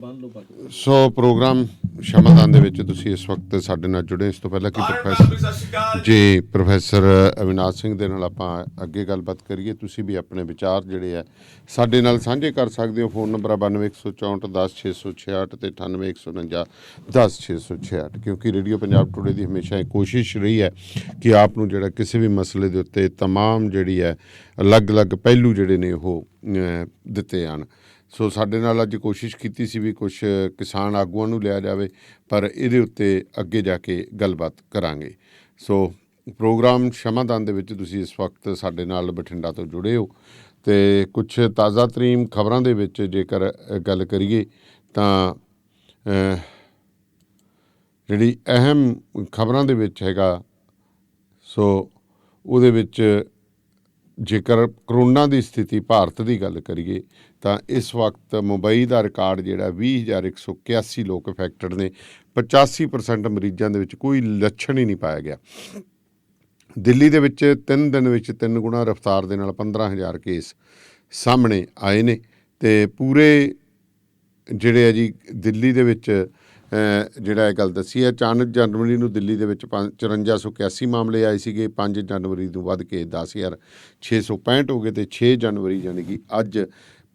ਸੋ programme ਸ਼ਮਾਦਾਨ ਦੇ ਵਿੱਚ ਤੁਸੀਂ ਇਸ ਵਕਤ ਸਾਡੇ ਨਾਲ ਜੁੜੇ। ਇਸ ਤੋਂ ਪਹਿਲਾਂ ਕਿ ਪ੍ਰੋਫੈਸਰ ਅਵਿਨਾਸ਼ ਸਿੰਘ ਦੇ ਨਾਲ ਆਪਾਂ ਅੱਗੇ ਗੱਲਬਾਤ ਕਰੀਏ, ਤੁਸੀਂ ਵੀ ਆਪਣੇ ਵਿਚਾਰ ਜਿਹੜੇ ਆ ਸਾਡੇ ਨਾਲ ਸਾਂਝੇ ਕਰ ਸਕਦੇ ਹੋ। ਫੋਨ ਨੰਬਰ 92 164 10 666 ਤੇ 98 149 10 666, ਕਿਉਂਕਿ ਰੇਡੀਓ ਪੰਜਾਬ ਟੂਡੇ ਦੀ ਹਮੇਸ਼ਾ ਇਹ ਕੋਸ਼ਿਸ਼ ਰਹੀ ਹੈ ਕਿ ਆਪ ਨੂੰ ਜਿਹੜਾ ਕਿਸੇ ਵੀ ਮਸਲੇ ਦੇ ਉੱਤੇ ਤਮਾਮ ਜਿਹੜੀ ਹੈ ਅਲੱਗ-ਅਲੱਗ ਪਹਿਲੂ ਜਿਹੜੇ ਨੇ ਉਹ ਦਿੱਤੇ ਜਾਣ। ਸੋ ਸਾਡੇ ਨਾਲ ਅੱਜ ਕੋਸ਼ਿਸ਼ ਕੀਤੀ ਸੀ ਵੀ ਕੁਛ ਕਿਸਾਨ ਆਗੂਆਂ ਨੂੰ ਲਿਆ ਜਾਵੇ, ਪਰ ਇਹਦੇ ਉੱਤੇ ਅੱਗੇ ਜਾ ਕੇ ਗੱਲਬਾਤ ਕਰਾਂਗੇ। ਸੋ ਪ੍ਰੋਗਰਾਮ ਸ਼ਮਾਦਾਨ ਦੇ ਵਿੱਚ ਤੁਸੀਂ ਇਸ ਵਕਤ ਸਾਡੇ ਨਾਲ ਬਠਿੰਡਾ ਤੋਂ ਜੁੜੇ ਹੋ ਅਤੇ ਕੁਛ ਤਾਜ਼ਾ ਤਰੀਨ ਖਬਰਾਂ ਦੇ ਵਿੱਚ ਜੇਕਰ ਗੱਲ ਕਰੀਏ ਤਾਂ ਜਿਹੜੀ ਅਹਿਮ ਖਬਰਾਂ ਦੇ ਵਿੱਚ ਹੈਗਾ, ਸੋ ਉਹਦੇ ਵਿੱਚ ਜੇਕਰ ਕਰੋਨਾ ਦੀ ਸਥਿਤੀ ਭਾਰਤ ਦੀ ਗੱਲ ਕਰੀਏ ਤਾਂ ਇਸ ਵਕਤ ਮੁੰਬਈ ਦਾ ਰਿਕਾਰਡ ਜਿਹੜਾ 20,181 ਲੋਕ ਅਫੈਕਟਡ ਨੇ। 85% ਮਰੀਜ਼ਾਂ ਦੇ ਵਿੱਚ ਕੋਈ ਲੱਛਣ ਹੀ ਨਹੀਂ ਪਾਇਆ ਗਿਆ। ਦਿੱਲੀ ਦੇ ਵਿੱਚ 3 ਦਿਨ ਵਿੱਚ 3 ਗੁਣਾ ਰਫਤਾਰ ਦੇ ਨਾਲ 15,000 ਕੇਸ ਸਾਹਮਣੇ ਆਏ ਨੇ ਅਤੇ ਪੂਰੇ ਜਿਹੜੇ ਆ ਜੀ ਦਿੱਲੀ ਦੇ ਵਿੱਚ ਜਿਹੜਾ ਇਹ ਗੱਲ ਦੱਸੀ ਹੈ, 4 ਜਨਵਰੀ ਨੂੰ ਦਿੱਲੀ ਦੇ ਵਿੱਚ 5481 ਮਾਮਲੇ ਆਏ ਸੀਗੇ, 5 ਜਨਵਰੀ ਨੂੰ ਵੱਧ ਕੇ 10,665 ਹੋ ਗਏ ਅਤੇ 6 ਜਨਵਰੀ ਯਾਨੀ ਕਿ ਅੱਜ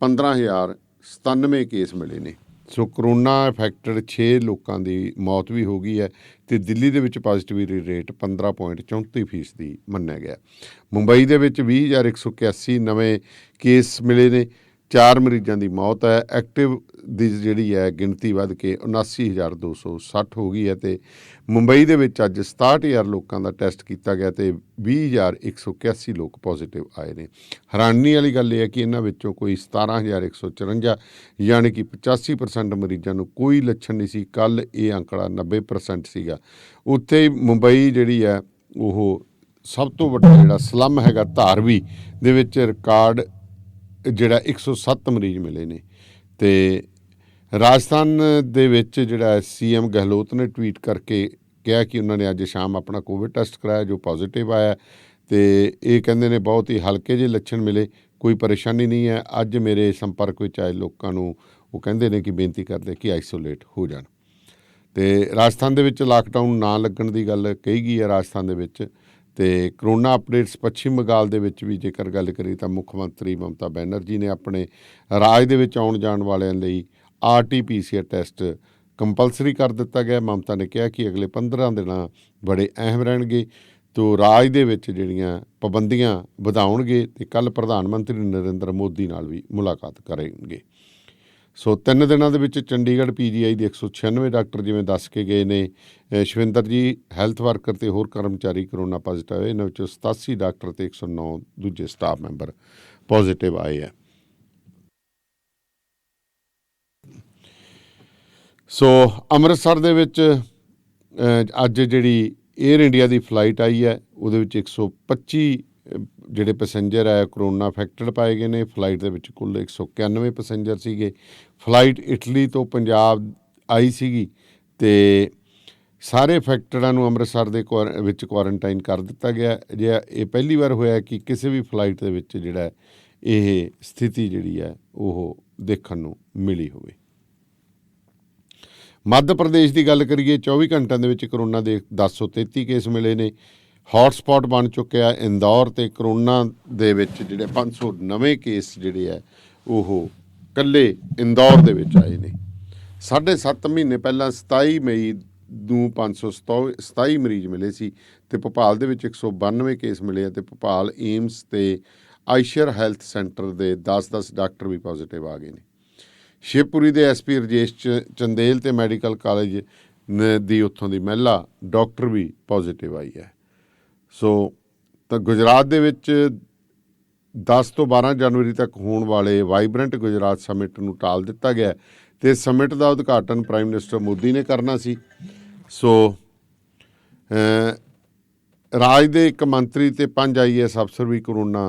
15,097 ਕੇਸ ਮਿਲੇ ਨੇ। ਸੋ ਕਰੋਨਾ ਇਫੈਕਟਡ 6 ਲੋਕਾਂ ਦੀ ਮੌਤ ਵੀ ਹੋ ਗਈ ਹੈ ਅਤੇ ਦਿੱਲੀ ਦੇ ਵਿੱਚ ਪੋਜ਼ੀਟਿਵਿਟੀ ਰੇਟ 15.34% ਮੰਨਿਆ ਗਿਆ। ਮੁੰਬਈ ਦੇ ਵਿੱਚ 20,181 ਨਵੇਂ ਕੇਸ ਮਿਲੇ ਨੇ, 4 ਮਰੀਜ਼ਾਂ ਦੀ ਮੌਤ ਹੈ। ਐਕਟਿਵ ਦੀ ਜਿਹੜੀ ਹੈ ਗਿਣਤੀ ਵੱਧ ਕੇ 79,260 ਹੋ ਗਈ ਹੈ ਅਤੇ ਮੁੰਬਈ ਦੇ ਵਿੱਚ ਅੱਜ 67,000 ਲੋਕਾਂ ਦਾ ਟੈਸਟ ਕੀਤਾ ਗਿਆ ਅਤੇ 20,181 ਲੋਕ ਪੋਜ਼ੀਟਿਵ ਆਏ ਨੇ। ਹੈਰਾਨੀ ਵਾਲੀ ਗੱਲ ਇਹ ਹੈ ਕਿ ਇਹਨਾਂ ਵਿੱਚੋਂ ਕੋਈ 17,154 ਯਾਨੀ ਕਿ 85% ਮਰੀਜ਼ਾਂ ਨੂੰ ਕੋਈ ਲੱਛਣ ਨਹੀਂ ਸੀ। ਕੱਲ੍ਹ ਇਹ ਅੰਕੜਾ 90% ਸੀਗਾ। ਉੱਥੇ ਹੀ ਮੁੰਬਈ ਜਿਹੜੀ ਹੈ ਉਹ ਸਭ ਤੋਂ ਵੱਡਾ ਜਿਹੜਾ ਸਲੰਮ ਹੈਗਾ ਧਾਰਵੀ ਦੇ ਵਿੱਚ ਰਿਕਾਰਡ ਜਿਹੜਾ 107 ਮਰੀਜ਼ ਮਿਲੇ ਨੇ। ਅਤੇ ਰਾਜਸਥਾਨ ਦੇ ਵਿੱਚ ਜਿਹੜਾ CM ਗਹਿਲੋਤ ਨੇ ਟਵੀਟ ਕਰਕੇ ਕਿਹਾ ਕਿ ਉਹਨਾਂ ਨੇ ਅੱਜ ਸ਼ਾਮ ਆਪਣਾ ਕੋਵਿਡ ਟੈਸਟ ਕਰਾਇਆ ਜੋ ਪੋਜ਼ੀਟਿਵ ਆਇਆ ਅਤੇ ਇਹ ਕਹਿੰਦੇ ਨੇ ਬਹੁਤ ਹੀ ਹਲਕੇ ਜਿਹੇ ਲੱਛਣ ਮਿਲੇ, ਕੋਈ ਪਰੇਸ਼ਾਨੀ ਨਹੀਂ ਹੈ। ਅੱਜ ਮੇਰੇ ਸੰਪਰਕ ਵਿੱਚ ਆਏ ਲੋਕਾਂ ਨੂੰ ਉਹ ਕਹਿੰਦੇ ਨੇ ਕਿ ਬੇਨਤੀ ਕਰਦੇ ਕਿ ਆਈਸੋਲੇਟ ਹੋ ਜਾਣ। ਅਤੇ ਰਾਜਸਥਾਨ ਦੇ ਵਿੱਚ ਲਾਕਡਾਊਨ ਨਾ ਲੱਗਣ ਦੀ ਗੱਲ ਕਹੀ ਗਈ ਹੈ ਰਾਜਸਥਾਨ ਦੇ ਵਿੱਚ। ਅਤੇ ਕਰੋਨਾ ਅਪਡੇਟਸ ਪੱਛਮੀ ਬੰਗਾਲ ਦੇ ਵਿੱਚ ਵੀ ਜੇਕਰ ਗੱਲ ਕਰੀਏ ਤਾਂ ਮੁੱਖ ਮੰਤਰੀ ਮਮਤਾ ਬੈਨਰਜੀ ਨੇ ਆਪਣੇ ਰਾਜ ਦੇ ਵਿੱਚ ਆਉਣ ਜਾਣ ਵਾਲਿਆਂ ਲਈ RT-PCR ਟੈਸਟ ਕੰਪਲਸਰੀ ਕਰ ਦਿੱਤਾ ਗਿਆ। ਮਮਤਾ ਨੇ ਕਿਹਾ ਕਿ ਅਗਲੇ 15 ਦਿਨਾਂ ਬੜੇ ਅਹਿਮ ਰਹਿਣਗੇ ਤੋ ਰਾਜ ਦੇ ਵਿੱਚ ਜਿਹੜੀਆਂ ਪਾਬੰਦੀਆਂ ਵਧਾਉਣਗੇ ਅਤੇ ਕੱਲ੍ਹ ਪ੍ਰਧਾਨ ਮੰਤਰੀ ਨਰਿੰਦਰ ਮੋਦੀ ਨਾਲ ਵੀ ਮੁਲਾਕਾਤ ਕਰਨਗੇ। ਸੋ 3 ਦਿਨਾਂ ਦੇ ਵਿੱਚ ਚੰਡੀਗੜ੍ਹ PGI ਦੇ 196 ਡਾਕਟਰ ਜਿਵੇਂ ਦੱਸ ਕੇ ਗਏ ਨੇ ਸ਼ਵਿੰਦਰ ਜੀ, ਹੈਲਥ ਵਰਕਰ ਅਤੇ ਹੋਰ ਕਰਮਚਾਰੀ ਕਰੋਨਾ ਪੋਜ਼ੀਟਿਵ ਆਏ। ਇਹਨਾਂ ਵਿੱਚੋਂ 87 ਡਾਕਟਰ ਅਤੇ 109 ਦੂਜੇ ਸਟਾਫ ਮੈਂਬਰ ਪੋਜ਼ੀਟਿਵ ਆਏ ਹੈ। ਸੋ ਅੰਮ੍ਰਿਤਸਰ ਦੇ ਵਿੱਚ ਅੱਜ ਜਿਹੜੀ ਏਅਰ ਇੰਡੀਆ ਦੀ ਫਲਾਈਟ ਆਈ ਹੈ ਉਹਦੇ ਵਿੱਚ 125 ਜਿਹੜੇ ਪੈਸੇਂਜਰ ਹੈ ਕਰੋਨਾ ਅਫੈਕਟਡ ਪਾਏ ਗਏ ਨੇ। ਫਲਾਈਟ ਦੇ ਵਿੱਚ ਕੁੱਲ 191 ਪੈਸੇਂਜਰ ਸੀਗੇ। ਫਲਾਈਟ ਇਟਲੀ ਤੋਂ ਪੰਜਾਬ ਆਈ ਸੀਗੀ ਅਤੇ ਸਾਰੇ ਅਫੈਕਟਡਾਂ ਨੂੰ ਅੰਮ੍ਰਿਤਸਰ ਦੇ ਵਿੱਚ ਕੁਆਰੰਟਾਈਨ ਕਰ ਦਿੱਤਾ ਗਿਆ। ਜੇ ਇਹ ਪਹਿਲੀ ਵਾਰ ਹੋਇਆ ਕਿ ਕਿਸੇ ਵੀ ਫਲਾਈਟ ਦੇ ਵਿੱਚ ਜਿਹੜਾ ਇਹ ਸਥਿਤੀ ਜਿਹੜੀ ਹੈ ਉਹ ਦੇਖਣ ਨੂੰ ਮਿਲੀ ਹੋਵੇ। ਮੱਧ ਪ੍ਰਦੇਸ਼ ਦੀ ਗੱਲ ਕਰੀਏ, 24 ਘੰਟਿਆਂ ਦੇ ਵਿੱਚ ਕਰੋਨਾ ਦੇ 1033 ਕੇਸ ਮਿਲੇ ਨੇ। ਹੌਟਸਪੌਟ ਬਣ ਚੁੱਕਿਆ ਇੰਦੌਰ ਅਤੇ ਕਰੋਨਾ ਦੇ ਵਿੱਚ ਜਿਹੜੇ 509 ਕੇਸ ਜਿਹੜੇ ਹੈ ਉਹ ਇਕੱਲੇ ਇੰਦੌਰ ਦੇ ਵਿੱਚ ਆਏ ਨੇ। 7.5 ਮਹੀਨੇ ਪਹਿਲਾਂ 27 ਮਈ ਨੂੰ 527 ਮਰੀਜ਼ ਮਿਲੇ ਸੀ ਅਤੇ ਭੋਪਾਲ ਦੇ ਵਿੱਚ 192 ਕੇਸ ਮਿਲੇ ਅਤੇ ਭੋਪਾਲ ਏਮਸ ਅਤੇ ਆਇਸ਼ਰ ਹੈਲਥ ਸੈਂਟਰ ਦੇ 10 ਡਾਕਟਰ ਵੀ ਪੋਜ਼ੀਟਿਵ ਆ ਗਏ ਨੇ। ਸ਼ਿਵਪੁਰੀ ਦੇ SP ਰਜੇਸ਼ ਚੰਦੇਲ ਅਤੇ ਮੈਡੀਕਲ ਕਾਲਜ ਦੀ ਉੱਥੋਂ ਦੀ ਮਹਿਲਾ ਡਾਕਟਰ ਵੀ ਪੋਜ਼ੀਟਿਵ ਆਈ ਹੈ। ਸੋ ਤਾਂ ਗੁਜਰਾਤ ਦੇ ਵਿੱਚ 10 ਤੋਂ 12 ਜਨਵਰੀ ਤੱਕ ਹੋਣ ਵਾਲੇ ਵਾਈਬਰੈਂਟ ਗੁਜਰਾਤ ਸਮਿਟ ਨੂੰ ਟਾਲ ਦਿੱਤਾ ਗਿਆ ਅਤੇ ਸਮਿਟ ਦਾ ਉਦਘਾਟਨ ਪ੍ਰਾਈਮ ਮਿਨਿਸਟਰ ਮੋਦੀ ਨੇ ਕਰਨਾ ਸੀ। ਸੋ ਰਾਜ ਦੇ 1 ਮੰਤਰੀ ਅਤੇ 5 IAS ਅਫਸਰ ਵੀ ਕਰੋਨਾ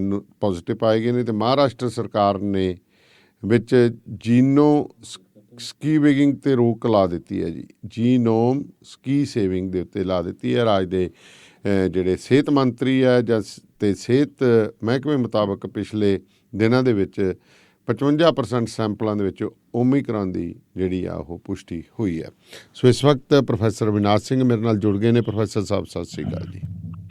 ਨੂੰ ਪੋਜ਼ੀਟਿਵ ਪਾਏ ਗਏ ਨੇ ਅਤੇ ਮਹਾਰਾਸ਼ਟਰ ਸਰਕਾਰ ਨੇ ਵਿੱਚ ਜੀਨੋ ਸਕੀਵਿੰਗ 'ਤੇ ਰੋਕ ਲਾ ਦਿੱਤੀ ਹੈ ਜੀ। ਜੀਨੋਮ ਸਕੀ ਸੇਵਿੰਗ ਦੇ ਉੱਤੇ ਲਾ ਦਿੱਤੀ ਹੈ। ਰਾਜ ਦੇ ਜਿਹੜੇ ਸਿਹਤ ਮੰਤਰੀ ਹੈ ਜਾਂ ਅਤੇ ਸਿਹਤ ਮਹਿਕਮੇ ਮੁਤਾਬਕ ਪਿਛਲੇ ਦਿਨਾਂ ਦੇ ਵਿੱਚ 55% ਸੈਂਪਲਾਂ ਦੇ ਵਿੱਚ ਓਮਿਕਰਨ ਦੀ ਜਿਹੜੀ ਆ ਉਹ ਪੁਸ਼ਟੀ ਹੋਈ ਹੈ। ਸੋ ਇਸ ਵਕਤ ਪ੍ਰੋਫੈਸਰ ਅਵਿਨਾਸ਼ ਸਿੰਘ ਮੇਰੇ ਨਾਲ ਜੁੜ ਗਏ ਨੇ। ਪ੍ਰੋਫੈਸਰ ਸਾਹਿਬ ਸਤਿ ਸ਼੍ਰੀ ਅਕਾਲ ਜੀ।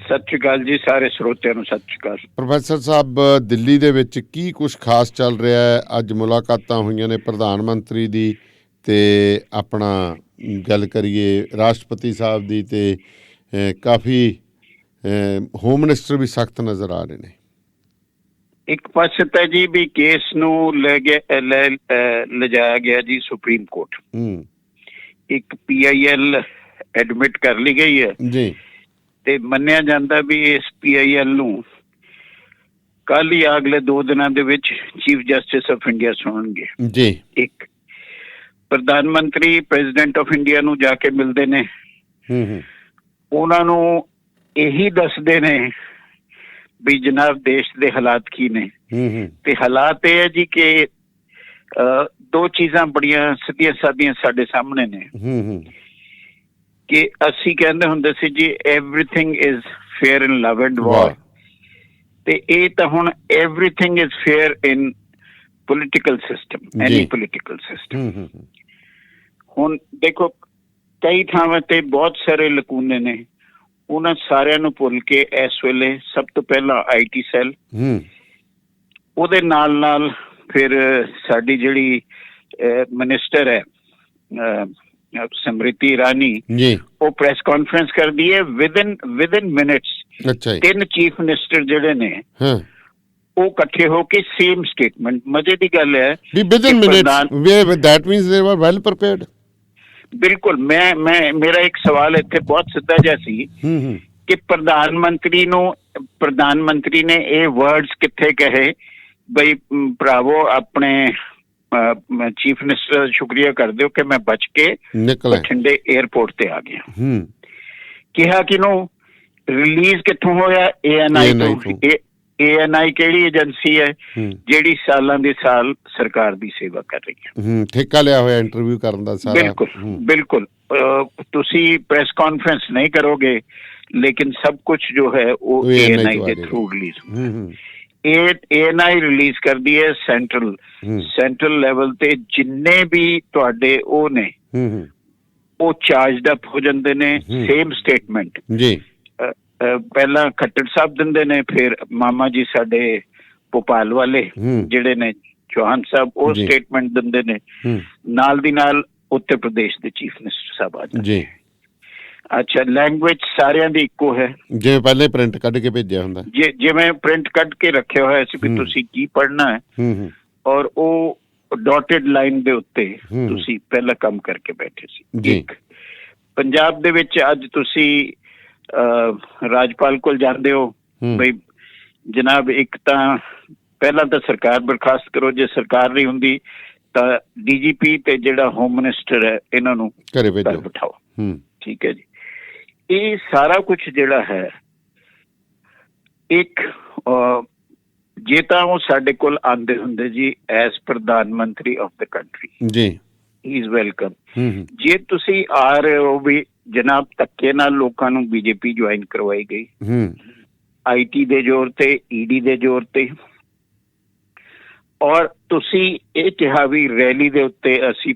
ਸਤਿ ਸ਼੍ਰੀ ਅਕਾਲ ਜੀ, ਸਾਰੇ ਸਰੋਤਿਆਂ ਨੂੰ ਸਤਿ ਸ਼੍ਰੀ ਅਕਾਲ। ਪ੍ਰੋਫੈਸਰ ਸਾਹਿਬ, ਦਿੱਲੀ ਦੇ ਵਿੱਚ ਕੀ ਕੁਛ ਖਾਸ ਚੱਲ ਰਿਹਾ ਹੈ? ਅੱਜ ਮੁਲਾਕਾਤਾਂ ਹੋਈਆਂ ਨੇ ਪ੍ਰਧਾਨ ਮੰਤਰੀ ਦੀ ਤੇ ਆਪਣਾ ਗੱਲ ਕਰੀਏ ਰਾਸ਼ਟਰਪਤੀ ਸਾਹਿਬ ਦੀ, ਤੇ ਕਾਫੀ ਹੋਮ ਮਿਨਿਸਟਰ ਵੀ ਸਖਤ ਨਜ਼ਰ ਆ ਰਹੇ ਨੇ। ਇੱਕ ਪਾਸੇ ਤਾਂ ਜੀ ਵੀ ਕੇਸ ਨੂੰ ਲਿਜਾਇਆ ਗਿਆ ਜੀ ਸੁਪਰੀਮ ਕੋਰਟ। ਇੱਕ PIL ਐਡਮਿਟ ਕਰ ਲਈ ਗਈ ਹੈ ਜੀ, ਤੇ ਮੰਨਿਆ ਜਾਂਦਾ ਵੀ ਇਸ PIL ਨੂੰ ਕੱਲ ਹੀ ਅਗਲੇ 2 ਦਿਨਾਂ ਦੇ ਵਿੱਚ ਚੀਫ ਜਸਟਿਸ ਆਫ ਇੰਡੀਆ ਸੁਣਨਗੇ ਜੀ। ਇੱਕ ਪ੍ਰਧਾਨ ਮੰਤਰੀ ਪ੍ਰੈਜ਼ੀਡੈਂਟ ਆਫ ਇੰਡੀਆ ਨੂੰ ਜਾ ਕੇ ਮਿਲਦੇ ਨੇ, ਉਹਨਾਂ ਨੂੰ ਇਹੀ ਦੱਸਦੇ ਨੇ ਵੀ ਜਨਾਬ ਦੇਸ਼ ਦੇ ਹਾਲਾਤ ਕੀ ਨੇ। ਤੇ ਹਾਲਾਤ ਇਹ ਹੈ ਜੀ ਕਿ 2 ਚੀਜ਼ਾਂ ਬੜੀਆਂ ਸਿੱਧੀਆਂ ਸਾਦੀਆਂ ਸਾਡੇ ਸਾਹਮਣੇ ਨੇ ਕਿ ਅਸੀਂ ਕਹਿੰਦੇ ਹੁੰਦੇ ਸੀ ਜੀ everything is fair in love and war, ਤੇ ਇਹ ਤਾਂ ਹੁਣ everything is fair in political system, any political system. ਹੁਣ ਦੇਖੋ ਕਈ ਥਾਵਾਂ ਤੇ ਬਹੁਤ ਸਾਰੇ ਲਕੂਨੇ ਨੇ, ਉਹਨਾਂ ਸਾਰਿਆਂ ਨੂੰ ਭੁੱਲ ਕੇ ਇਸ ਵੇਲੇ ਸਭ ਤੋਂ ਪਹਿਲਾਂ IT ਸੈੱਲ, ਉਹਦੇ ਨਾਲ ਫਿਰ ਸਾਡੀ ਜਿਹੜੀ ਮਿਨਿਸਟਰ ਹੈ ਸਮ੍ਰਿਤੀ ਇਰਾਨੀ, ਉਹ ਪ੍ਰੈਸ ਕਾਨਫਰੰਸ ਕਰਦੀ ਹੈ ਵਿਦਨ ਮਿੰਟਸ। 3 ਚੀਫ ਮਿਨਿਸਟਰ ਜਿਹੜੇ ਨੇ ਉਹ ਇਕੱਠੇ ਹੋ ਕੇ ਸੇਮ ਸਟੇਟਮੈਂਟ। ਮਜ਼ੇ ਦੀ ਗੱਲ ਹੈ ਬਿਲਕੁਲ। ਮੇਰਾ ਇੱਕ ਸਵਾਲ ਇੱਥੇ ਬਹੁਤ ਸਿੱਧਾ ਜਿਹਾ ਸੀ ਕਿ ਪ੍ਰਧਾਨ ਮੰਤਰੀ ਨੇ ਇਹ ਵਰਡਸ ਕਿੱਥੇ ਕਹੇ ਬਈ ਭਰਾਵੋ ਆਪਣੇ ਚੀਫ ਮਿਨਿਸਟਰ ਦਾ ਸ਼ੁਕਰੀਆ ਕਰ ਦਿਓ ਕਿ ਮੈਂ ਬਚ ਕੇ ਬਠਿੰਡੇ 에ਅਰਪੋਰਟ ਤੇ ਆ ਗਿਆ। ਕਿਹਾ ਕਿਹਨੂੰ? ਰਿਲੀਜ਼ ਕਿੱਥੋਂ ਹੋਇਆ? ANI ਤੋਂ। ANI ਕਿਹੜੀ ਏਜੰਸੀ ਹੈ ਜਿਹੜੀ ਸਾਲਾਂ ਦੇ ਸਾਲ ਸਰਕਾਰ ਦੀ ਸੇਵਾ ਕਰ ਰਹੀ ਹੈ? ਠੇਕਾ ਲਿਆ ਹੋਇਆ ਇੰਟਰਵਿਊ ਕਰਨ ਦਾ ਸਾਰਾ। ਬਿਲਕੁਲ। ਤੁਸੀਂ ਪ੍ਰੈਸ ਕਾਨਫਰੰਸ ਨਹੀਂ ਕਰੋਗੇ ਲੇਕਿਨ ਸਭ ਕੁਝ ਜੋ ਹੈ ਉਹ ANI ਦੇ ਥਰੂ ਰਿਲੀਜ਼। ANI ਰਿਲੀਜ਼ ਕਰਦੀ ਹੈ ਸੈਂਟਰਲ ਲੈਵਲ ਤੇ ਜਿੰਨੇ ਵੀ ਤੁਹਾਡੇ ਉਹ ਨੇ ਉਹ ਚਾਰਜਡ ਅਪ ਹੋ ਜਾਂਦੇ ਨੇ। ਸੇਮ ਸਟੇਟਮੈਂਟ ਜੀ ਪਹਿਲਾਂ ਖੱਟੜ ਸਾਹਿਬ ਦਿੰਦੇ ਨੇ, ਫਿਰ ਮਾਮਾ ਜੀ ਸਾਡੇ ਭੋਪਾਲ ਵਾਲੇ ਜਿਹੜੇ ਨੇ ਚੌਹਾਨ ਸਾਹਿਬ, ਉਹ ਸਟੇਟਮੈਂਟ ਦਿੰਦੇ ਨੇ। ਨਾਲ ਦੀ ਨਾਲ ਉੱਤਰ ਪ੍ਰਦੇਸ਼ ਦੇ ਚੀਫ ਮਿਨਿਸਟਰ ਸਾਹਿਬ ਆ ਜਾਂਦੇ। ਅੱਛਾ, ਲੈਂਗੁਏਜ ਸਾਰਿਆਂ ਦੀ ਇੱਕੋ ਹੈ, ਜਿਵੇਂ ਪਹਿਲੇ ਪ੍ਰਿੰਟ ਕੱਢ ਕੇ ਭੇਜਿਆ ਹੁੰਦਾ, ਜਿਵੇਂ ਪ੍ਰਿੰਟ ਕੱਢ ਕੇ ਰੱਖਿਆ ਹੋਇਆ ਸੀ ਵੀ ਤੁਸੀਂ ਕੀ ਪੜ੍ਹਨਾ ਹੈ, ਔਰ ਉਹ ਡਾਟਡ ਲਾਈਨ ਦੇ ਉੱਤੇ ਤੁਸੀਂ ਪਹਿਲਾਂ ਕੰਮ ਕਰਕੇ ਬੈਠੇ ਸੀ। ਇੱਕ ਪੰਜਾਬ ਦੇ ਵਿੱਚ ਅੱਜ ਤੁਸੀਂ ਰਾਜਪਾਲ ਕੋਲ ਜਾਂਦੇ ਹੋ ਬਈ ਜਨਾਬ ਇੱਕ ਤਾਂ ਪਹਿਲਾਂ ਤਾਂ ਸਰਕਾਰ ਬਰਖਾਸਤ ਕਰੋ, ਜੇ ਸਰਕਾਰ ਨਹੀਂ ਹੁੰਦੀ ਤਾਂ DGP ਤੇ ਜਿਹੜਾ ਹੋਮ ਮਿਨਿਸਟਰ ਹੈ ਇਹਨਾਂ ਨੂੰ ਘਰ ਬਿਠਾਓ। ਠੀਕ ਹੈ ਜੀ। ਇਹ ਸਾਰਾ ਕੁਝ ਜਿਹੜਾ ਹੈ ਇੱਕ ਜੇ ਤਾਂ ਉਹ ਸਾਡੇ ਕੋਲ ਆਉਂਦੇ ਹੁੰਦੇ ਜੀ ਐਜ਼ ਪ੍ਰਧਾਨ ਮੰਤਰੀ ਆਫ ਦ ਕੰਟਰੀ ਜੀ, ਹੀ ਇਜ਼ ਵੈਲਕਮ। ਜੇ ਤੁਸੀਂ ਆ ਰਹੇ ਹੋ ਵੀ ਜਨਾਬ ਧੱਕੇ ਨਾਲ ਲੋਕਾਂ ਨੂੰ BJP ਜੁਆਇਨ ਕਰਵਾਈ ਗਈ, IT ਦੇ ਜ਼ੋਰ ਤੇ, ED ਦੇ ਜ਼ੋਰ ਤੇ, ਔਰ ਤੁਸੀਂ ਇਹ ਕਿਹਾ ਵੀ ਰੈਲੀ ਦੇ ਉੱਤੇ ਅਸੀਂ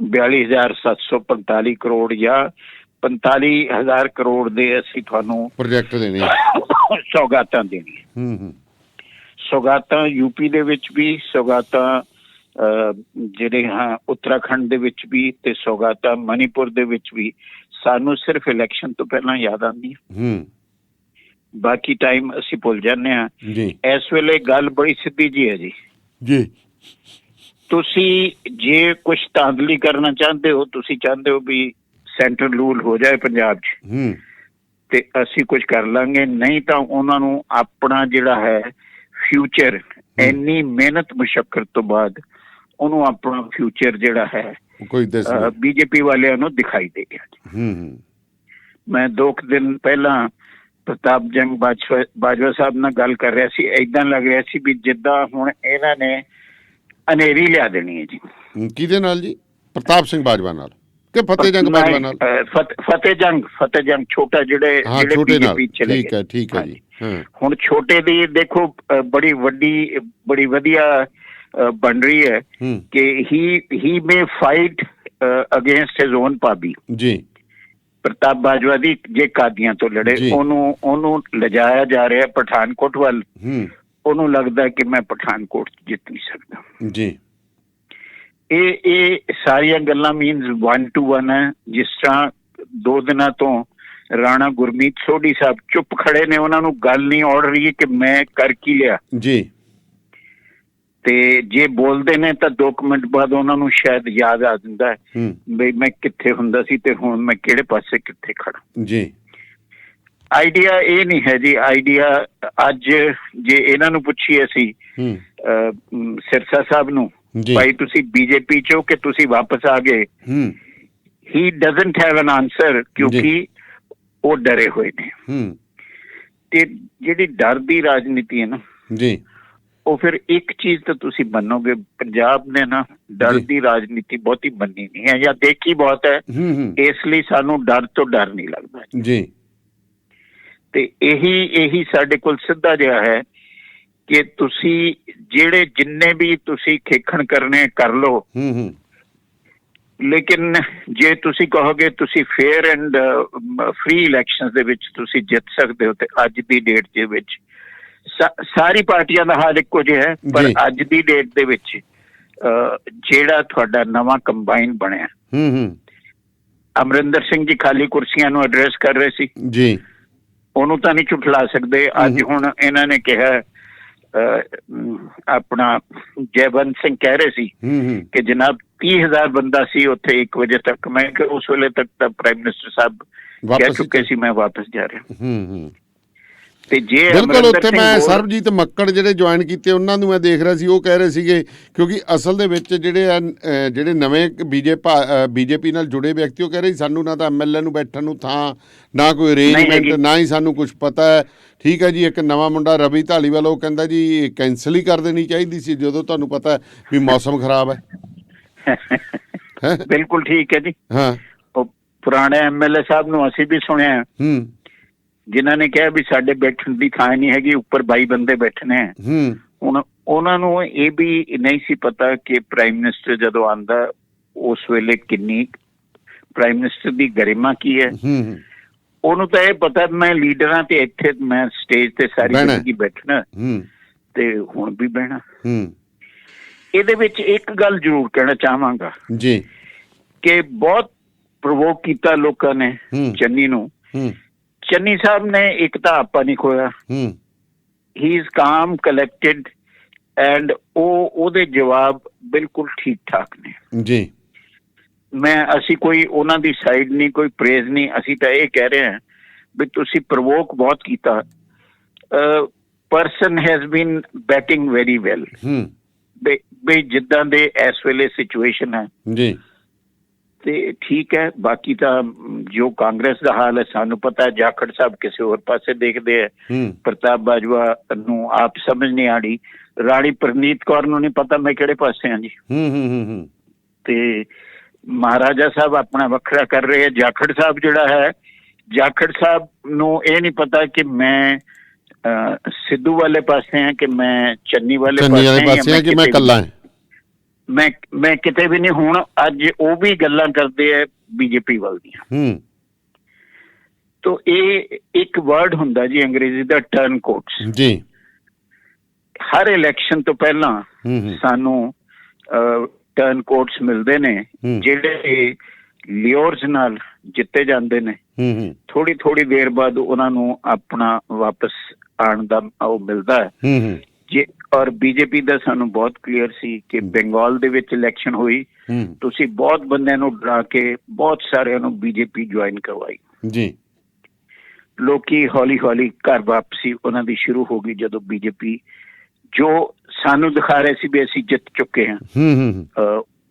42,745 ਕਰੋੜ ਜਾਂ 45,000 ਕਰੋੜ ਦੇ ਅਸੀਂ ਤੁਹਾਨੂੰ ਪ੍ਰੋਜੈਕਟ ਦੇਣੇ, ਸੌਗਾਤਾਂ ਦੇਣੀਆਂ। ਸੌਗਾਤਾਂ UP ਦੇ ਵਿੱਚ ਵੀ, ਸੌਗਾਤਾਂ ਜਿਹੜੇ ਉੱਤਰਾਖੰਡ ਦੇ ਵਿੱਚ ਵੀ, ਤੇ ਸੌਗਾਤਾਂ ਮਨੀਪੁਰ ਦੇ ਵਿੱਚ ਵੀ ਸਾਨੂੰ ਸਿਰਫ ਇਲੈਕਸ਼ਨ ਤੋਂ ਪਹਿਲਾਂ ਯਾਦ ਆਉਂਦੀਆਂ, ਬਾਕੀ ਟਾਈਮ ਅਸੀਂ ਭੁੱਲ ਜਾਂਦੇ ਹਾਂ। ਇਸ ਵੇਲੇ ਗੱਲ ਬੜੀ ਸਿੱਧੀ ਜੀ ਹੈ ਜੀ। ਤੁਸੀਂ ਜੇ ਕੁਛ ਧਾਂਦਲੀ ਕਰਨਾ ਚਾਹੁੰਦੇ ਹੋ, ਤੁਸੀਂ ਚਾਹੁੰਦੇ ਹੋ ਵੀ ਸੈਂਟਰ ਰੂਲ ਹੋ ਜਾਏ ਪੰਜਾਬ 'ਚ, ਤੇ ਅਸੀਂ ਕੁਝ ਕਰ ਲਾਂਗੇ, ਨਹੀਂ ਤਾਂ ਉਹਨਾਂ ਨੂੰ ਆਪਣਾ ਜਿਹੜਾ ਹੈ ਫਿਊਚਰ, ਇੰਨੀ ਮਿਹਨਤ ਮੁਸ਼ੱਕਤ ਤੋਂ ਬਾਅਦ ਉਹਨੂੰ ਆਪਣਾ ਫਿਊਚਰ ਜਿਹੜਾ ਹੈ BJP ਵਾਲਿਆਂ ਨੂੰ ਦਿਖਾਈ ਦੇ ਗਿਆ। ਮੈਂ 2 ਦਿਨ ਪਹਿਲਾਂ ਪ੍ਰਤਾਪ ਜੰਗ ਬਾਜਵਾ ਸਾਹਿਬ ਨਾਲ ਗੱਲ ਕਰ ਰਿਹਾ ਸੀ, ਏਦਾਂ ਲੱਗ ਰਿਹਾ ਸੀ ਵੀ ਜਿੱਦਾਂ ਹੁਣ ਇਹਨਾਂ ਨੇ ਹਨੇਰੀ ਲਿਆ ਦੇਣੀ ਹੈ ਜੀ। ਕਿਹਦੇ ਨਾਲ ਜੀ? ਪ੍ਰਤਾਪ ਸਿੰਘ ਬਾਜਵਾ ਨਾਲ ਕਿ ਫਤਿਹ ਜੰਗ ਬਾਜਵਾ ਨਾਲ? ਫਤਿਹ ਜੰਗ ਛੋਟਾ ਜਿਹੜੇ BJP ਚਲੇ ਗਏ। ਠੀਕ ਹੈ ਜੀ। ਹੁਣ ਛੋਟੇ ਦੀ ਦੇਖੋ ਬੜੀ ਵਧੀਆ ਬਣ ਰਹੀ ਹੈ ਕਿ ਹੀ ਮੇ ਫਾਈਟ ਅਗੇਂਸਟ ਹਿਜ਼ ਓਨ ਭਾਬੀ ਜੀ। ਪ੍ਰਤਾਪ ਬਾਜਵਾ ਦੀ ਜੇ ਕਾਦੀਆਂ ਤੋਂ ਲੜੇ, ਉਹਨੂੰ ਲਿਜਾਇਆ ਜਾ ਰਿਹਾ ਪਠਾਨਕੋਟ ਵੱਲ। ਉਹਨੂੰ ਲੱਗਦਾ ਕਿ ਮੈਂ ਪਠਾਨਕੋਟ ਜਿੱਤ ਨਹੀਂ ਸਕਦਾ ਜੀ। ਇਹ ਸਾਰੀਆਂ ਗੱਲਾਂ ਮੀਨਸ 1 to 1 ਹੈ। ਜਿਸ ਤਰ੍ਹਾਂ 2 ਦਿਨਾਂ ਤੋਂ ਰਾਣਾ ਗੁਰਮੀਤ ਸੋਢੀ ਸਾਹਿਬ ਚੁੱਪ ਖੜੇ ਨੇ, ਉਹਨਾਂ ਨੂੰ ਗੱਲ ਨਹੀਂ ਔੜ ਰਹੀ ਕਿ ਮੈਂ ਕਰ ਕੀ ਲਿਆ ਜੀ। ਤੇ ਜੇ ਬੋਲਦੇ ਨੇ ਤਾਂ 2 ਮਿੰਟ ਬਾਅਦ ਉਹਨਾਂ ਨੂੰ ਸ਼ਾਇਦ ਯਾਦ ਆ ਜਾਂਦਾ ਹੈ ਬਈ ਮੈਂ ਕਿੱਥੇ ਹੁੰਦਾ ਸੀ ਤੇ ਹੁਣ ਮੈਂ ਕਿਹੜੇ ਪਾਸੇ ਕਿੱਥੇ ਖੜਾ ਜੀ। ਆਈਡੀਆ ਇਹ ਨਹੀਂ ਹੈ ਜੀ। ਆਈਡੀਆ ਅੱਜ ਜੇ ਇਹਨਾਂ ਨੂੰ ਪੁੱਛੀਏ ਅਸੀਂ ਸਿਰਸਾ ਸਾਹਿਬ ਨੂੰ, ਭਾਈ ਤੁਸੀਂ ਬੀਜੇਪੀ ਚੋਂ ਕਿ ਤੁਸੀਂ ਵਾਪਸ ਆ ਗਏ, ਹੀ ਡਜ਼ਨਟ ਹੈਵ ਐਨ ਆਨਸਰ, ਕਿਉਂਕਿ ਉਹ ਡਰੇ ਹੋਏ ਨੇ। ਤੇ ਜਿਹੜੀ ਡਰ ਦੀ ਰਾਜਨੀਤੀ ਹੈ ਨਾ ਜੀ, ਉਹ ਫਿਰ ਇੱਕ ਚੀਜ਼ ਤਾਂ ਤੁਸੀਂ ਮੰਨੋਗੇ, ਪੰਜਾਬ ਨੇ ਨਾ ਡਰ ਦੀ ਰਾਜਨੀਤੀ ਬਹੁਤੀ ਮੰਨੀ ਨਹੀਂ ਹੈ ਜਾਂ ਦੇਖੀ ਬਹੁਤ ਹੈ, ਇਸ ਲਈ ਸਾਨੂੰ ਡਰ ਤੋਂ ਡਰ ਨਹੀਂ ਲੱਗਦਾ ਜੀ। ਤੇ ਇਹੀ ਸਾਡੇ ਕੋਲ ਸਿੱਧਾ ਜਿਹਾ ਹੈ ਕਿ ਤੁਸੀਂ ਜਿੰਨੇ ਵੀ ਤੁਸੀਂ ਖੇਖਣ ਕਰਨੇ ਕਰ ਲਓ, ਲੇਕਿਨ ਜੇ ਤੁਸੀਂ ਕਹੋਗੇ ਤੁਸੀਂ ਫੇਅਰ ਐਂਡ ਫ੍ਰੀ ਇਲੈਕਸ਼ਨ ਦੇ ਵਿੱਚ ਤੁਸੀਂ ਜਿੱਤ ਸਕਦੇ ਹੋ, ਤੇ ਅੱਜ ਦੀ ਡੇਟ ਦੇ ਵਿੱਚ ਸਾਰੀ ਪਾਰਟੀਆਂ ਦਾ ਹਾਲ ਇੱਕੋ ਜਿਹਾ ਹੈ। ਪਰ ਅੱਜ ਦੀ ਡੇਟ ਦੇ ਵਿੱਚ ਜਿਹੜਾ ਤੁਹਾਡਾ ਨਵਾਂ ਕੰਬਾਈਨ ਬਣਿਆ, ਅਮਰਿੰਦਰ ਸਿੰਘ ਜੀ ਖਾਲੀ ਕੁਰਸੀਆਂ ਨੂੰ ਐਡਰੈਸ ਕਰ ਰਹੇ ਸੀ ਜੀ, ਉਹਨੂੰ ਤਾਂ ਨਹੀਂ ਝੁਠਲਾ ਸਕਦੇ। ਅੱਜ ਹੁਣ ਇਹਨਾਂ ਨੇ ਕਿਹਾ, ਆਪਣਾ ਜੈਵੰਤ ਸਿੰਘ ਕਹਿ ਰਹੇ ਸੀ ਕਿ ਜਨਾਬ 30,000 ਬੰਦਾ ਸੀ ਉੱਥੇ 1 ਵਜੇ ਤੱਕ। ਮੈਂ ਕਿਹਾ ਉਸ ਵੇਲੇ ਤੱਕ ਤਾਂ ਪ੍ਰਾਈਮ ਮਿਨਿਸਟਰ ਸਾਹਿਬ ਕਹਿ ਚੁੱਕੇ ਸੀ ਮੈਂ ਵਾਪਸ ਜਾ ਰਿਹਾ। ਤੇ ਜੇ ਬਿਲਕੁਲ ਉੱਥੇ ਮੈਂ ਸਰਬਜੀਤ ਮੱਕੜ ਜਿਹੜੇ ਜੁਆਇਨ ਕੀਤੇ ਉਹਨਾਂ ਨੂੰ ਮੈਂ ਦੇਖ ਰਿਹਾ ਸੀ, ਉਹ ਕਹਿ ਰਹੇ ਸੀਗੇ ਕਿਉਂਕਿ ਅਸਲ ਦੇ ਵਿੱਚ ਜਿਹੜੇ ਨਵੇਂ ਬੀਜੇਪੀ ਨਾਲ ਜੁੜੇ ਵਿਅਕਤੀ, ਉਹ ਕਹਿ ਰਹੇ ਸਾਨੂੰ ਨਾ ਤਾਂ MLA ਨੂੰ ਬੈਠਣ ਨੂੰ ਥਾਂ, ਨਾ ਕੋਈ ਅਰੇਂਜਮੈਂਟ, ਨਾ ਹੀ ਸਾਨੂੰ ਕੁਛ ਪਤਾ ਹੈ। ਠੀਕ ਹੈ ਜੀ। ਇੱਕ ਨਵਾਂ ਮੁੰਡਾ ਰਵੀ ਧਾਲੀਵਾਲ, ਉਹ ਕਹਿੰਦਾ ਜੀ ਕੈਂਸਲ ਹੀ ਕਰ ਦੇਣੀ ਚਾਹੀਦੀ ਸੀ ਜਦੋਂ ਤੁਹਾਨੂੰ ਪਤਾ ਵੀ ਮੌਸਮ ਖਰਾਬ ਹੈ। ਬਿਲਕੁਲ ਠੀਕ ਹੈ ਜੀ। ਹਾਂ, ਉਹ ਪੁਰਾਣੇ MLA ਸਾਹਿਬ ਨੂੰ ਅਸੀਂ ਵੀ ਸੁਣਿਆ ਜਿਨ੍ਹਾਂ ਨੇ ਕਿਹਾ ਵੀ ਸਾਡੇ ਬੈਠਣ ਦੀ ਥਾਂ ਨਹੀਂ ਹੈਗੀ, ਉੱਪਰ 22 ਬੰਦੇ ਬੈਠਣੇ ਹੈ। ਹੁਣ ਉਹਨਾਂ ਨੂੰ ਇਹ ਵੀ ਨਹੀਂ ਸੀ ਪਤਾ ਕਿ ਪ੍ਰਾਈਮ ਮਿਨਿਸਟਰ ਜਦੋਂ ਆਉਂਦਾ ਉਸ ਵੇਲੇ ਕਿੰਨੀ ਪ੍ਰਾਈਮ ਮਿਨਿਸਟਰ ਦੀ ਗਰਿਮਾ ਕੀ ਹੈ। ਉਹਨੂੰ ਤਾਂ ਇਹ ਪਤਾ ਮੈਂ ਲੀਡਰਾਂ ਤੇ ਇੱਥੇ ਮੈਂ ਸਟੇਜ ਤੇ ਸਾਰੀ ਜ਼ਿੰਦਗੀ ਬੈਠਣਾ ਤੇ ਹੁਣ ਵੀ ਬਹਿਣਾ। ਇਹਦੇ ਵਿੱਚ ਇੱਕ ਗੱਲ ਜ਼ਰੂਰ ਕਹਿਣਾ ਚਾਹਾਂਗਾ ਜੀ ਕਿ ਬਹੁਤ ਪ੍ਰਵੋਕ ਕੀਤਾ ਲੋਕਾਂ ਨੇ ਚੰਨੀ ਨੂੰ। ਚੰਨੀ ਸਾਹਿਬ ਨੇ ਇੱਕ ਤਾਂ ਆਪਾ ਨਹੀਂ ਖੋਇਆ, ਹੀ ਇਜ਼ ਕਾਮ ਕਲੈਕਟਿਡ ਐਂਡ ਉਹਦੇ ਜਵਾਬ ਬਿਲਕੁਲ ਠੀਕ ਠਾਕ ਨੇ ਜੀ। ਅਸੀਂ ਕੋਈ ਉਹਨਾਂ ਦੀ ਸਾਈਡ ਨਹੀਂ, ਕੋਈ ਪ੍ਰੇਜ਼ ਨਹੀਂ, ਅਸੀਂ ਤਾਂ ਇਹ ਕਹਿ ਰਹੇ ਹਾਂ ਵੀ ਤੁਸੀਂ ਪ੍ਰਵੋਕ ਬਹੁਤ ਕੀਤਾ। Person has been batting very well. ਬਈ ਜਿੱਦਾਂ ਦੇ ਇਸ ਵੇਲੇ ਸਿਚੁਏਸ਼ਨ ਹੈ ਜੀ, ਤੇ ਠੀਕ ਹੈ। ਬਾਕੀ ਤਾਂ ਜੋ ਕਾਂਗਰਸ ਦਾ ਹਾਲ ਹੈ ਸਾਨੂੰ ਪਤਾ ਹੈ। ਜਾਖੜ ਸਾਹਿਬ ਕਿਸੇ ਹੋਰ ਪਾਸੇ ਦੇਖਦੇ ਹੈ, ਪ੍ਰਤਾਪ ਬਾਜਵਾ ਨੂੰ ਆਪ ਸਮਝ ਨਹੀਂ ਆ ਰਹੀ, ਰਾਣੀ ਪ੍ਰਨੀਤ ਕੌਰ ਨੂੰ ਨਹੀਂ ਪਤਾ ਮੈਂ ਕਿਹੜੇ ਪਾਸੇ ਹਾਂ ਜੀ। ਤੇ ਮਹਾਰਾਜਾ ਸਾਹਿਬ ਆਪਣਾ ਵੱਖਰਾ ਕਰ ਰਹੇ ਹੈ। ਜਾਖੜ ਸਾਹਿਬ ਜਿਹੜਾ ਹੈ, ਜਾਖੜ ਸਾਹਿਬ ਨੂੰ ਇਹ ਨਹੀਂ ਪਤਾ ਕਿ ਮੈਂ ਸਿੱਧੂ ਵਾਲੇ ਪਾਸੇ ਹਾਂ ਕਿ ਮੈਂ ਚੰਨੀ ਵਾਲੇ ਪਾਸੇ ਹਾਂ ਕਿ ਮੈਂ ਇਕੱਲਾ ਹਾਂ, ਮੈਂ ਕਿਤੇ ਵੀ ਨਹੀਂ। ਹੁਣ ਅੱਜ ਉਹ ਵੀ ਗੱਲਾਂ ਕਰਦੇ ਹੈ ਬੀਜੇਪੀ ਵੱਲ ਦੀਆਂ। ਤੋ ਇਹ ਇੱਕ ਵਰਡ ਹੁੰਦਾ ਜੀ ਅੰਗਰੇਜ਼ੀ ਦਾ, ਟਰਨ ਕੋਟਸ ਜੀ। ਹਰ ਇਲੈਕਸ਼ਨ ਤੋਂ ਪਹਿਲਾਂ ਸਾਨੂੰ ਟਰਨ ਕੋਟਸ ਮਿਲਦੇ ਨੇ ਜਿਹੜੇ ਲਿਓਰਸ ਨਾਲ ਜਿੱਤੇ ਜਾਂਦੇ ਨੇ। ਥੋੜੀ ਦੇਰ ਬਾਅਦ ਉਹਨਾਂ ਨੂੰ ਆਪਣਾ ਵਾਪਸ ਆਉਣ ਦਾ ਉਹ ਮਿਲਦਾ ਹੈ। ਔਰ ਬੀਜੇਪੀ ਦਾ ਸਾਨੂੰ ਬਹੁਤ ਕਲੀਅਰ ਸੀ ਕਿ ਬੰਗਾਲ ਦੇ ਵਿੱਚ ਇਲੈਕਸ਼ਨ ਹੋਈ, ਤੁਸੀਂ ਬਹੁਤ ਬੰਦਿਆਂ ਨੂੰ ਡਰਾ ਕੇ ਬਹੁਤ ਸਾਰਿਆਂ ਨੂੰ ਬੀਜੇਪੀ ਜੁਆਇਨ ਕਰਵਾਈ ਜੀ। ਲੋਕੀ ਹੌਲੀ ਹੌਲੀ ਘਰ ਵਾਪਸੀ ਉਹਨਾਂ ਦੀ ਸ਼ੁਰੂ ਹੋ ਗਈ ਜਦੋਂ ਬੀਜੇਪੀ ਜੋ ਸਾਨੂੰ ਦਿਖਾ ਰਹੇ ਸੀ ਵੀ ਅਸੀਂ ਜਿੱਤ ਚੁੱਕੇ ਹਾਂ,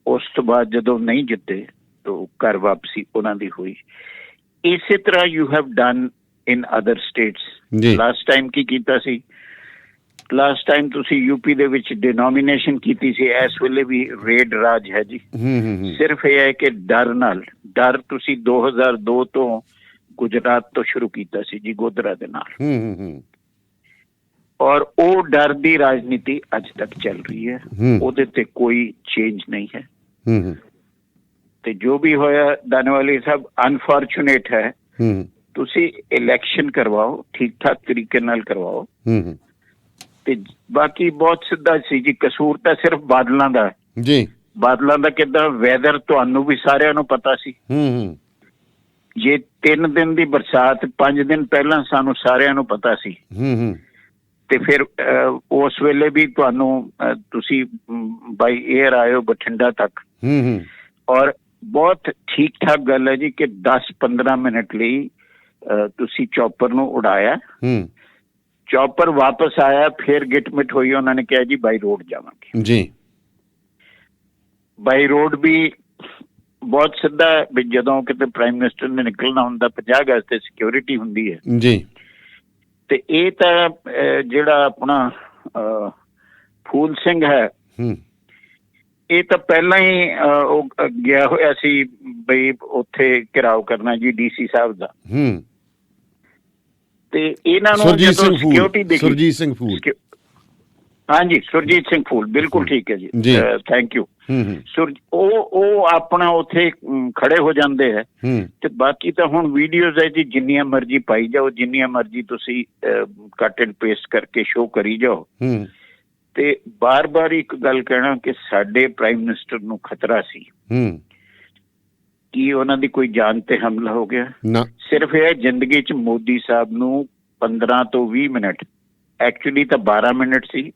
ਉਸ ਤੋਂ ਬਾਅਦ ਜਦੋਂ ਨਹੀਂ ਜਿੱਤੇ ਤਾਂ ਘਰ ਵਾਪਸੀ ਉਹਨਾਂ ਦੀ ਹੋਈ। ਇਸੇ ਤਰ੍ਹਾਂ you have done in other states. Last time ਕੀ ਕੀਤਾ ਸੀ? ਲਾਸਟ ਟਾਈਮ ਤੁਸੀਂ ਯੂਪੀ ਦੇ ਵਿੱਚ ਡਿਨੋਮੀਨੇਸ਼ਨ ਕੀਤੀ ਸੀ, ਇਸ ਵੇਲੇ ਵੀ ਰੇਡ ਰਾਜ ਹੈ ਜੀ। ਸਿਰਫ ਇਹ ਹੈ ਕਿ ਡਰ ਤੁਸੀਂ 2002 ਤੋਂ ਗੁਜਰਾਤ ਤੋਂ ਸ਼ੁਰੂ ਕੀਤਾ ਸੀ ਜੀ, ਗੋਧਰਾ ਦੇ ਨਾਲ। ਔਰ ਉਹ ਡਰ ਦੀ ਰਾਜਨੀਤੀ ਅੱਜ ਤੱਕ ਚੱਲ ਰਹੀ ਹੈ, ਉਹਦੇ ਤੇ ਕੋਈ ਚੇਂਜ ਨਹੀਂ ਹੈ। ਤੇ ਜੋ ਵੀ ਹੋਇਆ ਦਾਨੇਵਾਲੀ ਸਾਹਿਬ ਅਨਫੋਰਚੂਨੇਟ ਹੈ। ਤੁਸੀਂ ਇਲੈਕਸ਼ਨ ਕਰਵਾਓ, ਠੀਕ ਠਾਕ ਤਰੀਕੇ ਨਾਲ ਕਰਵਾਓ। ਤੇ ਬਾਕੀ ਬਹੁਤ ਸਿੱਧਾ ਸੀ ਜੀ, ਕਸੂਰ ਤਾਂ ਸਿਰਫ ਬਾਦਲਾਂ ਦਾ ਜੀ। ਬਾਦਲਾਂ ਦਾ ਕਿੱਦਾਂ ਵੈਦਰ ਤੁਹਾਨੂੰ ਵੀ ਸਾਰਿਆਂ ਨੂੰ ਪਤਾ ਸੀ। ਜੇ 3 ਦਿਨ ਦੀ ਬਰਸਾਤ 5 ਦਿਨ ਪਹਿਲਾਂ ਸਾਨੂੰ ਸਾਰਿਆਂ ਨੂੰ ਪਤਾ ਸੀ। ਤੇ ਫਿਰ ਉਸ ਵੇਲੇ ਵੀ ਤੁਹਾਨੂੰ ਤੁਸੀਂ ਬਾਈ ਏਅਰ ਆਇਓ ਬਠਿੰਡਾ ਤੱਕ। ਔਰ ਬਹੁਤ ਠੀਕ ਠਾਕ ਗੱਲ ਹੈ ਜੀ ਕਿ 10-15 ਮਿੰਟ ਲਈ ਤੁਸੀਂ ਚੌਪਰ ਨੂੰ ਉਡਾਇਆ। ਚੌਪਰ ਵਾਪਸ ਆਇਆ, ਫਿਰ ਗਿਟਮਿਟ ਹੋਈ, ਉਹਨਾਂ ਨੇ ਕਿਹਾ ਜੀ ਬਾਈ ਰੋਡ ਜਾਵਾਂਗੇ ਜੀ। ਬਾਈ ਰੋਡ ਵੀ ਬਹੁਤ ਸਿੱਧਾ, ਵੀ ਜਦੋਂ ਕਿਤੇ ਪ੍ਰਾਈਮ ਮਿਨਿਸਟਰ ਨੇ ਨਿਕਲਣਾ ਹੁੰਦਾ 50 ਗਜ਼ ਤੇ ਸਿਕਿਉਰਿਟੀ ਹੁੰਦੀ ਹੈ ਜੀ। ਤੇ ਇਹ ਤਾਂ ਜਿਹੜਾ ਆਪਣਾ ਫੂਲ ਸਿੰਘ ਹੈ, ਇਹ ਤਾਂ ਪਹਿਲਾਂ ਹੀ ਉਹ ਗਿਆ ਹੋਇਆ ਸੀ ਬਈ ਉੱਥੇ ਘਿਰਾਓ ਕਰਨਾ ਜੀ ਡੀਸੀ ਸਾਹਿਬ ਦਾ। ਤੇ ਇਹਨਾਂ ਨੂੰ ਜਦੋਂ ਸਿਕਿਉਰਿਟੀ ਦੇਖੀ, ਸੁਰਜੀਤ ਸਿੰਘ ਫੂਲ, ਹਾਂਜੀ ਸੁਰਜੀਤ ਸਿੰਘ ਫੂਲ, ਬਿਲਕੁਲ ਠੀਕ ਹੈ ਜੀ, ਥੈਂਕ ਯੂ। ਉਹ ਆਪਣਾ ਉੱਥੇ ਖੜੇ ਹੋ ਜਾਂਦੇ ਹੈ। ਤੇ ਬਾਕੀ ਤਾਂ ਹੁਣ ਵੀਡੀਓਜ਼ ਹੈ ਜੀ, ਜਿੰਨੀਆਂ ਮਰਜ਼ੀ ਪਾਈ ਜਾਓ, ਜਿੰਨੀਆਂ ਮਰਜ਼ੀ ਤੁਸੀਂ ਕੱਟ ਐਂਡ ਪੇਸਟ ਕਰਕੇ ਸ਼ੋਅ ਕਰੀ ਜਾਓ। ਤੇ ਬਾਰ-ਬਾਰ ਇੱਕ ਗੱਲ ਕਹਿਣਾ ਕਿ ਸਾਡੇ ਪ੍ਰਾਈਮ ਮਿਨਿਸਟਰ ਨੂੰ ਖਤਰਾ ਸੀ ਕਿ ਉਹਨਾਂ ਦੀ ਕੋਈ ਜਾਨ ਤੇ ਹਮਲਾ ਹੋ ਗਿਆ। ਸਿਰਫ ਇਹ ਜ਼ਿੰਦਗੀ 'ਚ ਮੋਦੀ ਸਾਹਿਬ ਨੂੰ 15 ਤੋਂ 20 ਮਿੰਟ, ਐਕਚੁਅਲੀ ਤਾਂ 12 ਮਿੰਟ ਸੀ,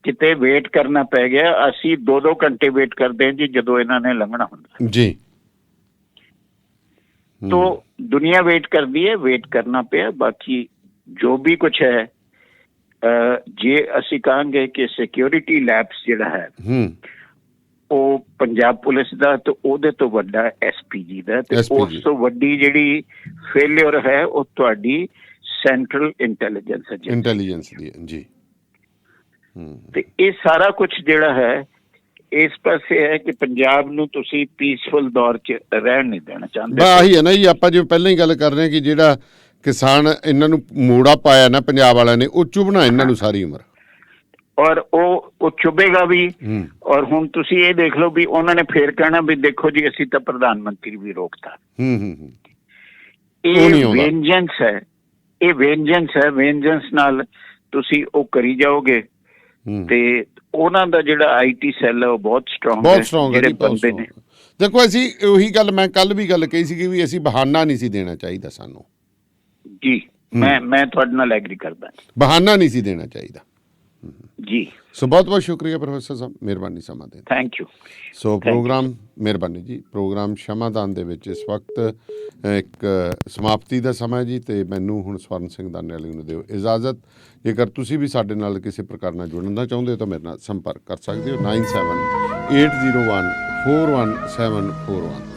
ਕਿਤੇ ਵੇਟ ਕਰਨਾ ਪੈ ਗਿਆ। ਅਸੀਂ 2-2 ਘੰਟੇ ਵੇਟ ਕਰਦੇ ਹਾਂ ਜੀ ਜਦੋਂ ਇਹਨਾਂ ਨੇ ਲੰਘਣਾ ਹੁੰਦਾ ਜੀ। ਤੋ ਦੁਨੀਆ ਵੇਟ ਕਰਦੀ ਹੈ, ਵੇਟ ਕਰਨਾ ਪਿਆ। ਬਾਕੀ ਜੋ ਵੀ ਕੁਛ ਹੈ, ਜੇ ਅਸੀਂ ਕਹਾਂਗੇ ਕਿ ਸਿਕਿਉਰਿਟੀ ਲੈਪਸ ਜਿਹੜਾ ਹੈ ਉਹ ਪੰਜਾਬ ਪੁਲਿਸ ਦਾ, ਤੇ ਉਹਦੇ ਤੋਂ ਵੱਡਾ ਐਸਪੀਜੀ ਦਾ, ਤੇ ਉਸ ਤੋਂ ਵੱਡੀ ਜਿਹੜੀ ਫੇਲਿਅਰ ਹੈ ਉਹ ਤੁਹਾਡੀ ਸੈਂਟਰਲ ਇੰਟੈਲੀਜੈਂਸ ਦੀ ਜੀ। ਤੇ ਇਹ ਸਾਰਾ ਕੁਝ ਜਿਹੜਾ ਹੈ ਇਸ ਪਾਸੇ ਹੈ ਕਿ ਪੰਜਾਬ ਨੂੰ ਤੁਸੀਂ ਪੀਸਫੁਲ ਦੌਰ 'ਚ ਰਹਿਣ ਨਹੀਂ ਦੇਣਾ ਚਾਹੁੰਦੇ। ਆਹੀ ਹੈ ਨਾ ਜੀ, ਆਪਾਂ ਜਿਵੇਂ ਪਹਿਲਾਂ ਹੀ ਗੱਲ ਕਰ ਰਹੇ ਹਾਂ ਕਿ ਜਿਹੜਾ ਕਿਸਾਨ ਇਹਨਾਂ ਨੂੰ ਮੋੜਾ ਪਾਇਆ ਨਾ ਪੰਜਾਬ ਵਾਲਿਆਂ ਨੇ, ਉਹ ਚੁਭਣਾ ਇਹਨਾਂ ਨੂੰ ਸਾਰੀ ਉਮਰ। ਔਰ ਉਹ ਚੁਭੇਗਾ ਵੀ। ਔਰ ਹੁਣ ਤੁਸੀਂ ਇਹ ਦੇਖ ਲਓ ਵੀ ਉਹਨਾਂ ਨੇ ਫੇਰ ਕਹਿਣਾ ਵੀ ਦੇਖੋ ਜੀ ਅਸੀਂ ਤਾਂ ਪ੍ਰਧਾਨ ਮੰਤਰੀ ਵੀ ਰੋਕਤਾ। ਇਹ ਵੇਂਜੈਂਸ ਹੈ, ਇਹ ਵੇਂਜੈਂਸ ਹੈ। ਵੇਂਜੈਂਸ ਨਾਲ ਤੁਸੀਂ ਉਹ ਕਰੀ ਜਾਓਗੇ। ਤੇ ਉਹਨਾਂ ਦਾ ਜਿਹੜਾ ਆਈਟੀ ਸੈੱਲ ਹੈ ਉਹ ਬਹੁਤ ਸਟਰੋਂਗ ਹੈ, ਜਿਹੜੇ ਬੰਦੇ ਨੇ। ਦੇਖੋ ਅਸੀਂ ਉਹੀ ਗੱਲ ਮੈਂ ਕੱਲ ਵੀ ਗੱਲ ਕਹੀ ਸੀਗੀ ਵੀ ਅਸੀਂ ਬਹਾਨਾ ਨਹੀਂ ਸੀ ਦੇਣਾ ਚਾਹੀਦਾ ਸਾਨੂੰ ਜੀ। ਮੈਂ ਤੁਹਾਡੇ ਨਾਲ ਐਗਰੀ ਕਰਦਾ, ਬਹਾਨਾ ਨਹੀਂ ਸੀ ਦੇਣਾ ਚਾਹੀਦਾ ਜੀ। ਸੋ ਬਹੁਤ ਬਹੁਤ ਸ਼ੁਕਰੀਆ ਪ੍ਰੋਫੈਸਰ ਸਾਹਿਬ, ਮਿਹਰਬਾਨੀ ਸਮਾਂ ਦੇਣ। Thank you. ਸੋ ਪ੍ਰੋਗਰਾਮ, ਮਿਹਰਬਾਨੀ ਜੀ। ਪ੍ਰੋਗਰਾਮ ਸ਼ਮਾਦਾਨ ਦੇ ਵਿੱਚ ਇਸ ਵਕਤ ਇੱਕ ਸਮਾਪਤੀ ਦਾ ਸਮਾਂ ਜੀ, ਤੇ ਮੈਨੂੰ ਹੁਣ ਸਵਰਨ ਸਿੰਘ ਦਾਨੇਵਾਲੀ ਨੂੰ ਦਿਓ ਇਜਾਜ਼ਤ। ਜੇਕਰ ਤੁਸੀਂ ਵੀ ਸਾਡੇ ਨਾਲ ਕਿਸੇ ਪ੍ਰਕਾਰ ਨਾਲ ਜੁੜਨਾ ਚਾਹੁੰਦੇ ਹੋ ਤਾਂ ਮੇਰੇ ਨਾਲ ਸੰਪਰਕ ਕਰ ਸਕਦੇ ਹੋ 9780141741